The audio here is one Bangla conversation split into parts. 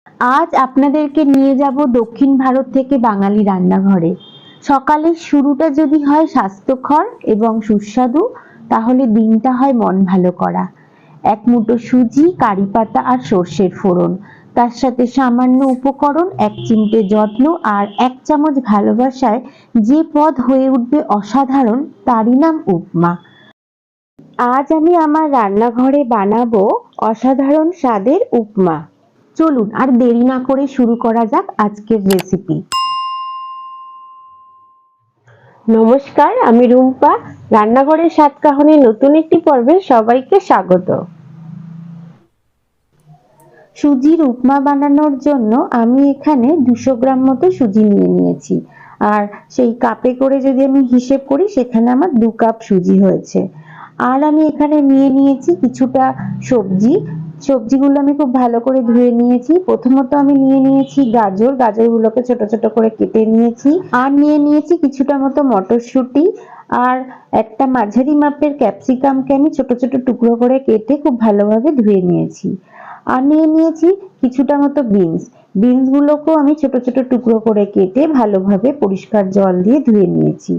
আজ আপনাদেরকে নিয়ে যাব দক্ষিণ ভারত থেকে বাঙালি রান্নাঘরে। সকালের শুরুটা যদি হয় স্বাস্থ্যকর এবং সুস্বাদু, তাহলে দিনটা হয় মন ভালো করা। এক মুঠো সুজি, কারি পাতা আর সর্ষের ফোড়ন, তার সাথে সামান্য উপকরণ, এক চিমটে যত্ন আর এক চামচ ভালোবাসায় যে পদ হয়ে উঠবে অসাধারণ, তারই নাম উপমা। আজ আমি আমার রান্নাঘরে বানাবো অসাধারণ স্বাদের উপমা। চলুন আর দেরি না করে শুরু করা যাক আজকের রেসিপি। নমস্কার, আমি রুম্পা। রান্নাঘরের সাতকাহনের নতুন একটি পর্বে সবাইকে স্বাগত। সুজির উপমা বানানোর জন্য আমি এখানে 200 গ্রাম মতো সুজি নিয়ে নিয়েছি। আর সেই কাপে করে যদি আমি হিসেব করি, সেখানে আমার 2 কাপ সুজি হয়েছে। আর আমি এখানে নিয়ে নিয়েছি কিছুটা সবজি। সবজিগুলো আমি খুব ভালো করে ধুয়ে নিয়েছি। প্রথমত আমি নিয়ে নিয়েছি গাজর, গাজরগুলোকে ছোট ছোট করে কেটে নিয়েছি। আর নিয়ে নিয়েছি কিছুটা মতো মটরশুঁটি, আর একটা মাঝারি মাপের ক্যাপসিকামকে আমি ছোট ছোট টুকরো করে কেটে খুব ভালোভাবে ধুয়ে নিয়েছি। আর নিয়ে নিয়েছি কিছুটা মতো বিনস। বিনসগুলোকেও আমি ছোট ছোট টুকরো করে কেটে ভালোভাবে পরিষ্কার জল দিয়ে ধুয়ে নিয়েছি।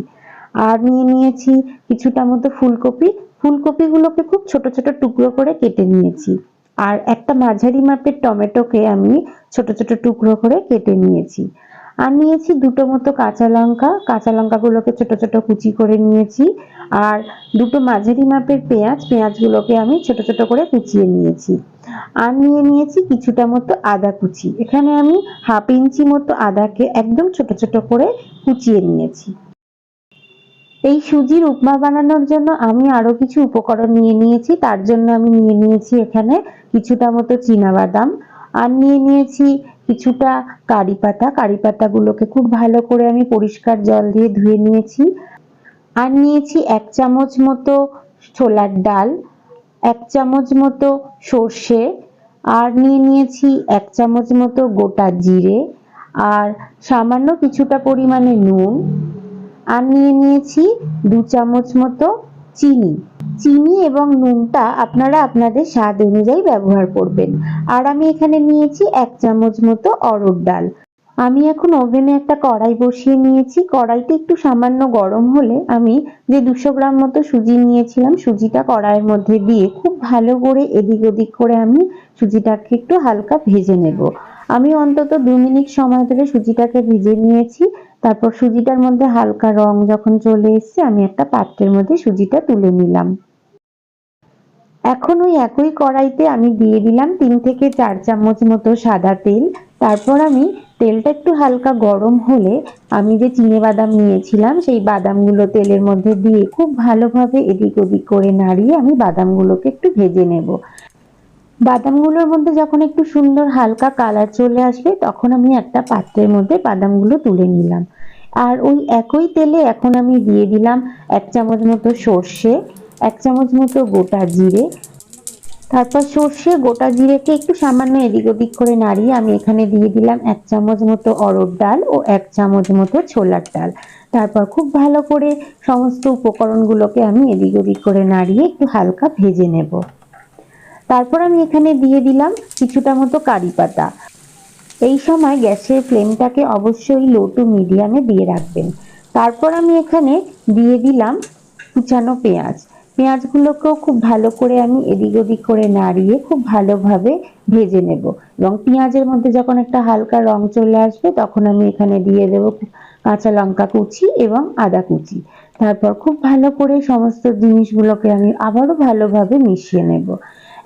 আর নিয়ে নিয়েছি কিছুটা মতো ফুলকপি। ফুলকপিগুলোকে খুব ছোট ছোট টুকরো করে কেটে নিয়েছি। আর একটা মাঝারি মাপের টমেটোকে আমি ছোট ছোট টুকরো করে কেটে নিয়েছি। আর নিয়েছি দুটো মতো কাঁচা লঙ্কা, কাঁচা লঙ্কাগুলোকে ছোট ছোট কুচি করে নিয়েছি। আর দুটো মাঝারি মাপের পেঁয়াজ, পেঁয়াজগুলোকে আমি ছোট ছোট করে কুচিয়ে নিয়েছি। আর নিয়ে নিয়েছি কিছুটা মতো আদা কুচি। এখানে আমি হাফ ইঞ্চি মতো আদাকে একদম ছোট ছোট করে কুচিয়ে নিয়েছি। এই সুজির উপমা বানানোর জন্য আমি আরো কিছু উপকরণ নিয়ে নিয়েছি। তার জন্য আমি নিয়ে নিয়েছি এখানে কিছুটা মতো চীনাবাদাম, আর নিয়ে নিয়েছি কিছুটা কারি পাতা। কারি পাতাগুলোকে খুব ভালো করে আমি পরিষ্কার জল দিয়ে ধুয়ে নিয়েছি। আর নিয়েছি 1 চামচ মতো ছোলার ডাল, 1 চামচ মতো সর্ষে, আর নিয়ে নিয়েছি 1 চামচ মতো গোটা জিরে, আর সামান্য কিছুটা পরিমাণে নুন, আর নিয়ে নিয়েছি 2 চামচ মতো চিনি। চিনি এবং নুনটা আপনারা আপনাদের স্বাদ অনুযায়ী ব্যবহার করবেন। আর আমি এখানে নিয়েছি 1 চামচ মতো অড়হর ডাল। আমি এখন ওভেনে একটা কড়াই বসিয়ে নিয়েছি। কড়াইটা একটু সামান্য গরম হলে আমি যে 200 গ্রাম মতো সুজি নিয়েছিলাম, সুজিটা কড়াইয়ের মধ্যে দিয়ে খুব ভালো করে এদিক ওদিক করে আমি সুজিটাকে একটু হালকা ভেজে নেব। আমি অন্তত 2 মিনিট সময় ধরে সুজিটাকে ভেজে নিয়েছি। তারপর সুজিটার মধ্যে হালকা রং যখন চলে এসছে, আমি একটা পাত্রের মধ্যে সুজিটা তুলে নিলাম। এখন ওই একই কড়াইতে আমি দিয়ে দিলাম 3 থেকে 4 চামচ মতো সাদা তেল। তারপর আমি তেলটা একটু হালকা গরম হলে আমি যে চিনেবাদাম নিয়েছিলাম, সেই বাদামগুলো তেলের মধ্যে দিয়ে খুব ভালোভাবে এদিক ওদিক করে নাড়িয়ে আমি বাদামগুলোকে একটু ভেজে নেব। বাদামগুলোর মধ্যে যখন একটু সুন্দর হালকা কালার চলে আসবে, তখন আমি একটা পাত্রের মধ্যে বাদামগুলো তুলে নিলাম। আর ওই একই তেলে এখন আমি দিয়ে দিলাম 1 চামচ মতো সর্ষে, 1 চামচ মতো গোটা জিরে। তারপর সর্ষে গোটা জিরেকে একটু সামান্য এদিক ওদিক করে নাড়িয়ে আমি এখানে দিয়ে দিলাম 1 চামচ মতো অড়হর ডাল ও 1 চামচ মতো ছোলার ডাল। তারপর খুব ভালো করে সমস্ত উপকরণগুলোকে আমি এদিক ওদিক করে নাড়িয়ে একটু হালকা ভেজে নেব। তারপর আমি এখানে দিয়ে দিলাম কিছুটা মতো কারি পাতা। এই সময় গ্যাসের ফ্লেমটাকে অবশ্যই লো টু মিডিয়ামে দিয়ে রাখবেন। তারপর আমি এখানে দিয়ে দিলাম কুচানো পেঁয়াজ। পেঁয়াজগুলোকেও খুব ভালো করে আমি এদিক ওদিক করে নাড়িয়ে খুব ভালোভাবে ভেজে নেব। এবং পেঁয়াজের মধ্যে যখন একটা হালকা রং চলে আসবে, তখন আমি এখানে দিয়ে দেব কাঁচা লঙ্কা কুচি এবং আদা কুচি। তারপর খুব ভালো করে সমস্ত জিনিসগুলোকে আমি আবারও ভালোভাবে মিশিয়ে নেব।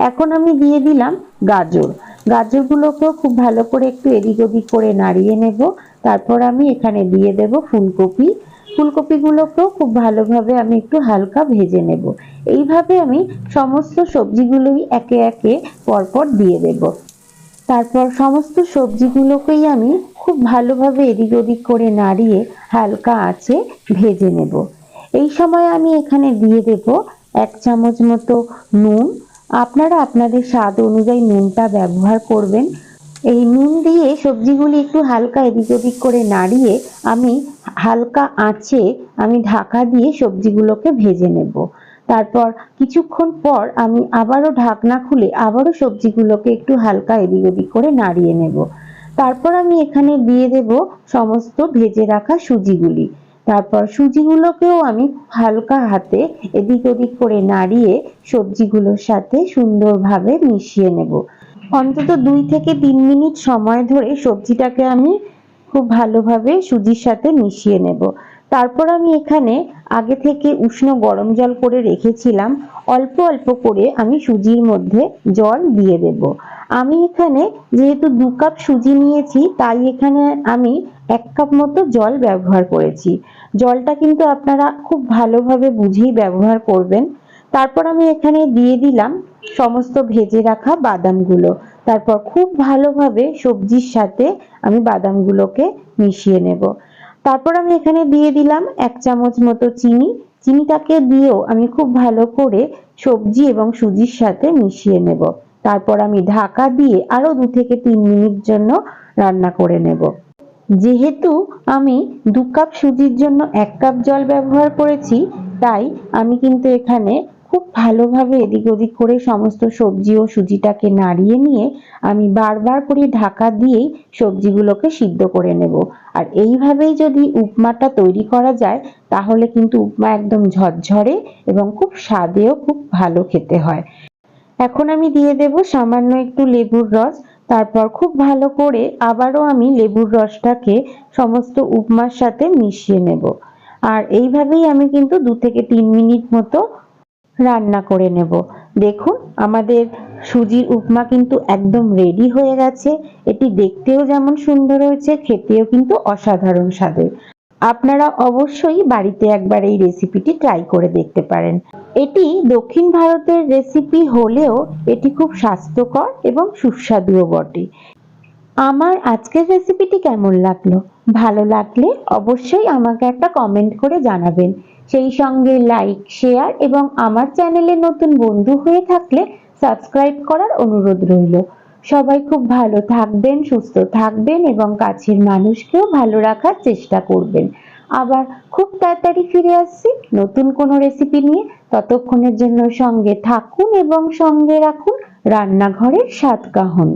এখন আমি দিয়ে দিলাম গাজর। গাজরগুলোকেও খুব ভালো করে একটু এদিক ওদিক করে নাড়িয়ে নেব। তারপর আমি এখানে দিয়ে দেব ফুলকপি। ফুলকপিগুলোকেও খুব ভালোভাবে আমি একটু হালকা ভেজে নেব। এইভাবে আমি সমস্ত সবজিগুলোই একে একে পরপর দিয়ে দেব। তারপর সমস্ত সবজিগুলোকেই আমি খুব ভালোভাবে এদিক ওদিক করে নাড়িয়ে হালকা আঁচে ভেজে নেব। এই সময় আমি এখানে দিয়ে দেব 1 চামচ মতো নুন। আপনারা আপনাদের স্বাদ অনুযায়ী নুনটা ব্যবহার করবেন। এই নুন দিয়ে সবজিগুলি একটু হালকা এদিক ওদিক করে নাড়িয়ে আমি হালকা আঁচে আমি ঢাকা দিয়ে সবজিগুলোকে ভেজে নেব। তারপর কিছুক্ষণ পর আমি আবারও ঢাকনা খুলে আবারও সবজিগুলোকে একটু হালকা এদিক ওদিক করে নাড়িয়ে নেব। তারপর আমি এখানে দিয়ে দেব সমস্ত ভেজে রাখা সুজিগুলি। তারপর সুজিগুলোকেও আমি হালকা হাতে এদিক ওদিক করে নাড়িয়ে সবজিগুলোর সাথে সুন্দরভাবে মিশিয়ে নেব। অন্তত 2 থেকে 3 মিনিট সময় ধরে সবজিটাকে আমি খুব ভালোভাবে সুজির সাথে মিশিয়ে নেব। তারপর আমি এখানে আগে থেকে উষ্ণ গরম জল করে রেখেছিলাম, অল্প অল্প করে আমি সুজির মধ্যে জল দিয়ে দেব। আমি এখানে যেহেতু 2 কাপ সুজি নিয়েছি, তাই এখানে আমি 1 কাপ মতো জল ব্যবহার করেছি। জলটা কিন্তু আপনারা খুব ভালোভাবে বুঝেই ব্যবহার করবেন। তারপর আমি এখানে দিয়ে দিলাম সমস্ত ভেজে রাখা বাদামগুলো। তারপর খুব ভালোভাবে সবজির সাথে আমি বাদামগুলোকে মিশিয়ে নেব। তারপর আমি এখানে দিয়ে দিলাম 1 চামচ মতো চিনি। চিনিটাকে দিয়েও আমি খুব ভালো করে সবজি এবং সুজির সাথে মিশিয়ে নেব। তারপর আমি ঢাকা দিয়ে আরো 2 থেকে 3 মিনিট জন্য রান্না করে নেব। যেহেতু আমি 2 কাপ সুজির জন্য 1 কাপ জল ব্যবহার করেছি, তাই আমি কিন্তু এখানে খুব ভালোভাবে এদিক ওদিক করে সমস্ত সবজি ও সুজিটাকে নাড়িয়ে নিয়ে আমি বারবার করে ঢাকা দিয়েই সবজিগুলোকে সিদ্ধ করে নেব। আর এইভাবেই যদি উপমাটা তৈরি করা যায়, তাহলে কিন্তু উপমা একদম ঝরঝরে এবং খুব স্বাদেও খুব ভালো খেতে হয়। এখন আমি দিয়ে দেব সামান্য একটু লেবুর রস। তারপর খুব ভালো করে আবারও আমি লেবুর রসটাকে সমস্ত উপমার সাথে মিশিয়ে নেব। আর এইভাবেই আমি কিন্তু 2 থেকে 3 মিনিট মতো রান্না করে নেব। দেখুন আমাদের সুজির উপমা কিন্তু একদম রেডি হয়ে গেছে। এটি দেখতেও যেমন সুন্দর হয়েছে, খেতেও কিন্তু অসাধারণ স্বাদের। আপনারা অবশ্যই বাড়িতে একবার এই রেসিপিটি ট্রাই করে দেখতে পারেন। এটি দক্ষিণ ভারতের রেসিপি হলেও এটি খুব স্বাস্থ্যকর এবং সুস্বাদুও বটে। আমার আজকের রেসিপিটি কেমন লাগলো? ভালো লাগলে অবশ্যই আমাকে একটা কমেন্ট করে জানাবেন। সেই সঙ্গে লাইক, শেয়ার এবং আমার চ্যানেলে নতুন বন্ধু হয়ে থাকলে সাবস্ক্রাইব করার অনুরোধ রইল। সবাই খুব ভালো থাকবেন, সুস্থ থাকবেন এবং কাছের মানুষকেও ভালো রাখার চেষ্টা করবেন। আবার খুব তাড়াতাড়ি ফিরে আসছি নতুন কোনো রেসিপি নিয়ে। ততক্ষণের জন্য সঙ্গে থাকুন এবং সঙ্গে রাখুন রান্নাঘরের স্বাদ কাহন।